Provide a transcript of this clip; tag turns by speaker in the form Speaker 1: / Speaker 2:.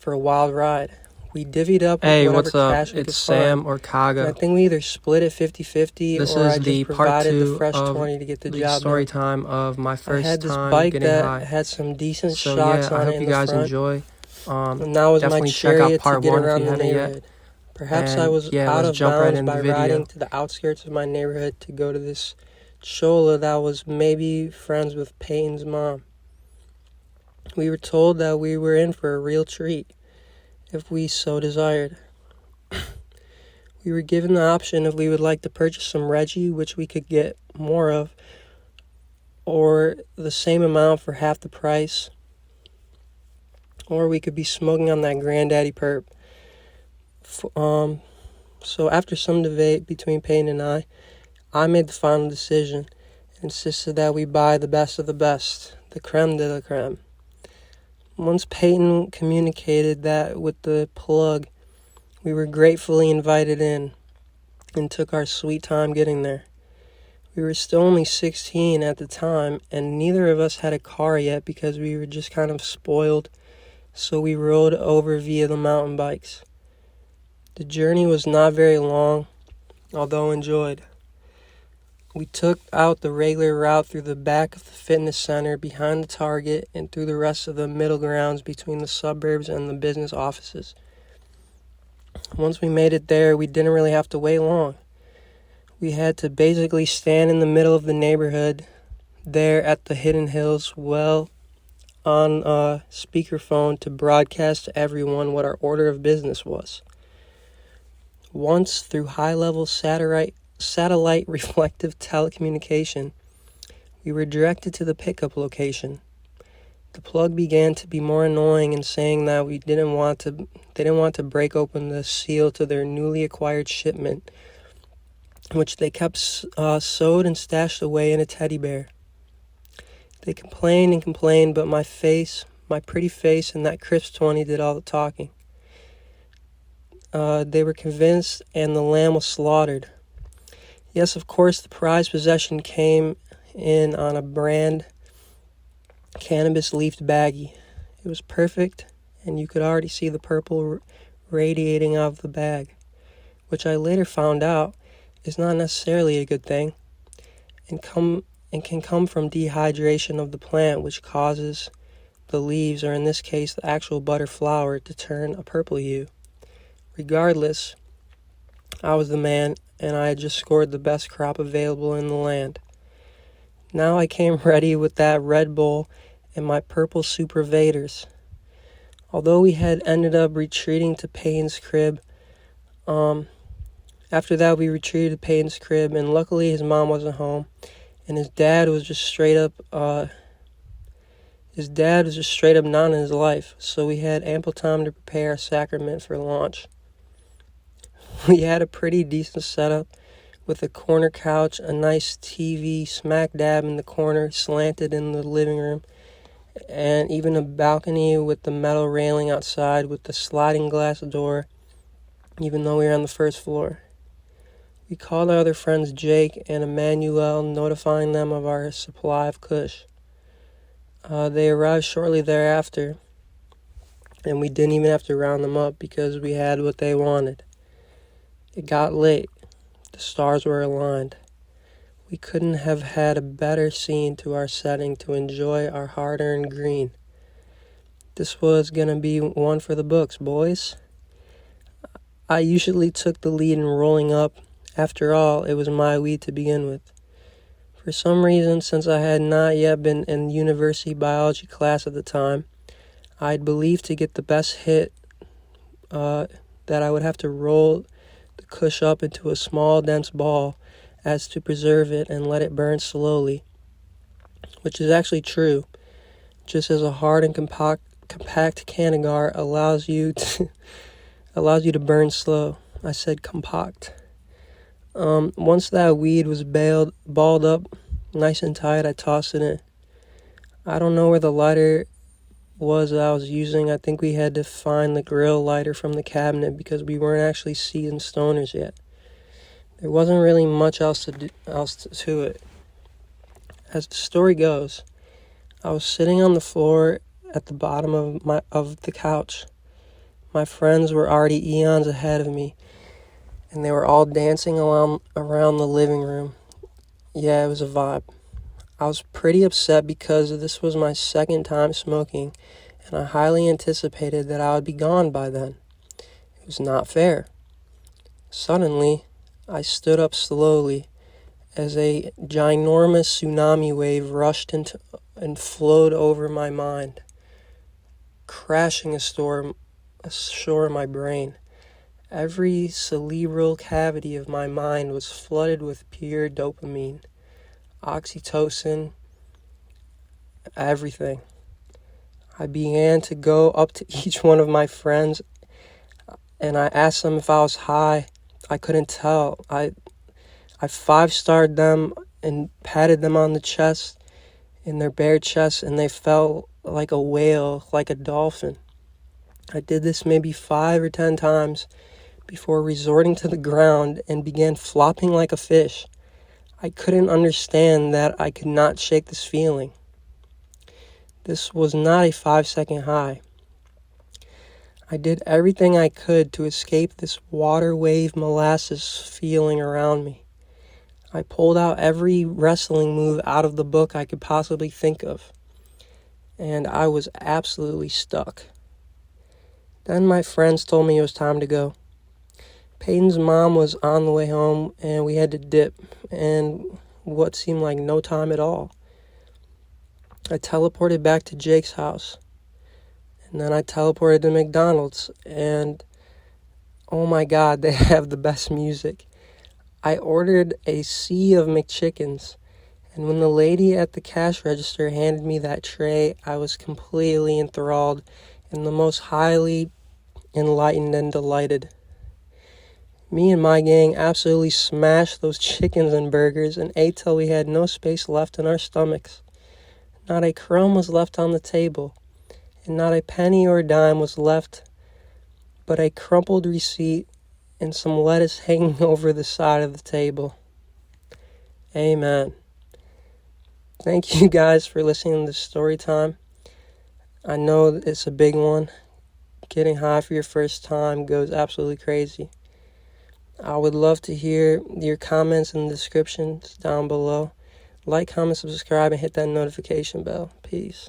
Speaker 1: for a wild ride. We divvied up
Speaker 2: Hey,
Speaker 1: whatever
Speaker 2: what's up?
Speaker 1: cash we
Speaker 2: It's
Speaker 1: could
Speaker 2: Sam
Speaker 1: find.
Speaker 2: or
Speaker 1: And I
Speaker 2: Kaga.
Speaker 1: think we either split it 50-50
Speaker 2: This
Speaker 1: or I
Speaker 2: is
Speaker 1: just
Speaker 2: the part
Speaker 1: provided the
Speaker 2: 2
Speaker 1: fresh
Speaker 2: of
Speaker 1: 20 to get the
Speaker 2: the
Speaker 1: job
Speaker 2: story
Speaker 1: done.
Speaker 2: time of my
Speaker 1: I
Speaker 2: first
Speaker 1: had this
Speaker 2: time
Speaker 1: bike
Speaker 2: getting
Speaker 1: that
Speaker 2: high.
Speaker 1: had some decent
Speaker 2: So
Speaker 1: shocks
Speaker 2: yeah, I
Speaker 1: on it
Speaker 2: hope
Speaker 1: in
Speaker 2: you
Speaker 1: the
Speaker 2: guys
Speaker 1: front.
Speaker 2: enjoy.
Speaker 1: And that was my
Speaker 2: Definitely check out
Speaker 1: chariot to
Speaker 2: part
Speaker 1: get
Speaker 2: 1 if
Speaker 1: around
Speaker 2: you
Speaker 1: the
Speaker 2: haven't yet.
Speaker 1: neighborhood. Perhaps I
Speaker 2: And
Speaker 1: was
Speaker 2: yeah,
Speaker 1: out
Speaker 2: let's
Speaker 1: of
Speaker 2: jump right
Speaker 1: bounds
Speaker 2: into
Speaker 1: by
Speaker 2: the video.
Speaker 1: riding to the outskirts of my neighborhood to go to this chola that was maybe friends with Peyton's mom. We were told that we were in for a real treat if we so desired. We were given the option if we would like to purchase some Reggie, which we could get more of, or the same amount for half the price, or we could be smoking on that granddaddy perp. So after some debate between Peyton and I made the final decision and insisted that we buy the best of the best, the creme de la creme. Once Peyton communicated that with the plug, we were gratefully invited in and took our sweet time getting there. We were still only 16 at the time, and neither of us had a car yet because we were just kind of spoiled, so we rode over via the mountain bikes. The journey was not very long, although enjoyed. We took out the regular route through the back of the fitness center, behind the Target, and through the rest of the middle grounds between the suburbs and the business offices. Once we made it there, we didn't really have to wait long. We had to basically stand in the middle of the neighborhood there at the Hidden Hills on a speakerphone to broadcast to everyone what our order of business was. Once, through high-level satellite reflective telecommunication, we were directed to the pickup location. The plug began to be more annoying in saying that they didn't want to break open the seal to their newly acquired shipment, which they kept sewed and stashed away in a teddy bear. They complained and complained, but my pretty face, and that crisp 20 did all the talking. They were convinced, and the lamb was slaughtered. Yes, of course, the prized possession came in on a brand cannabis-leafed baggie. It was perfect, and you could already see the purple radiating out of the bag, which I later found out is not necessarily a good thing, and can come from dehydration of the plant, which causes the leaves, or in this case the actual butter flower, to turn a purple hue. Regardless, I was the man, and I had just scored the best crop available in the land. Now I came ready with that Red Bull and my purple Super Vaders. Although we had ended up retreating to Payne's crib, after that we retreated to Payne's crib, and luckily his mom wasn't home, and his dad was just straight up not in his life, so we had ample time to prepare our sacrament for launch. We had a pretty decent setup with a corner couch, a nice TV smack dab in the corner, slanted in the living room, and even a balcony with the metal railing outside with the sliding glass door, even though we were on the first floor. We called our other friends Jake and Emmanuel, notifying them of our supply of kush. They arrived shortly thereafter, and we didn't even have to round them up because we had what they wanted. It got late. The stars were aligned. We couldn't have had a better scene to our setting to enjoy our hard-earned green. This was going to be one for the books, boys. I usually took the lead in rolling up. After all, it was my weed to begin with. For some reason, since I had not yet been in university biology class at the time, I'd believed to get the best hit that I would have to roll the kush up into a small, dense ball as to preserve it and let it burn slowly, which is actually true, just as a hard and compact Canagar allows you to burn slow. I said compact. Once that weed was balled up nice and tight, I tossed it in. I don't know where the lighter was that I was using. I think we had to find the grill lighter from the cabinet because we weren't actually seasoned stoners yet. There wasn't really much else to it. As the story goes, I was sitting on the floor at the bottom of the couch. My friends were already eons ahead of me, and they were all dancing around the living room. Yeah, it was a vibe. I was pretty upset because this was my second time smoking, and I highly anticipated that I would be gone by then. It was not fair. Suddenly, I stood up slowly as a ginormous tsunami wave rushed into and flowed over my mind, crashing ashore my brain. Every cerebral cavity of my mind was flooded with pure dopamine, oxytocin, everything. I began to go up to each one of my friends and I asked them if I was high. I couldn't tell. I 5-starred them and patted them on the chest, in their bare chests, and they felt like a whale, like a dolphin. I did this maybe 5 or 10 times before resorting to the ground and began flopping like a fish. I couldn't understand that I could not shake this feeling. This was not a 5-second high. I did everything I could to escape this water wave molasses feeling around me. I pulled out every wrestling move out of the book I could possibly think of, and I was absolutely stuck. Then my friends told me it was time to go. Peyton's mom was on the way home, and we had to dip, and what seemed like no time at all. I teleported back to Jake's house, and then I teleported to McDonald's, and oh my God, they have the best music. I ordered a sea of McChickens, and when the lady at the cash register handed me that tray, I was completely enthralled and the most highly enlightened and delighted. Me and my gang absolutely smashed those chickens and burgers and ate till we had no space left in our stomachs. Not a crumb was left on the table, and not a penny or dime was left but a crumpled receipt and some lettuce hanging over the side of the table. Amen. Thank you guys for listening to this story time. I know it's a big one. Getting high for your first time goes absolutely crazy. I would love to hear your comments in the descriptions down below. Like, comment, subscribe, and hit that notification bell. Peace.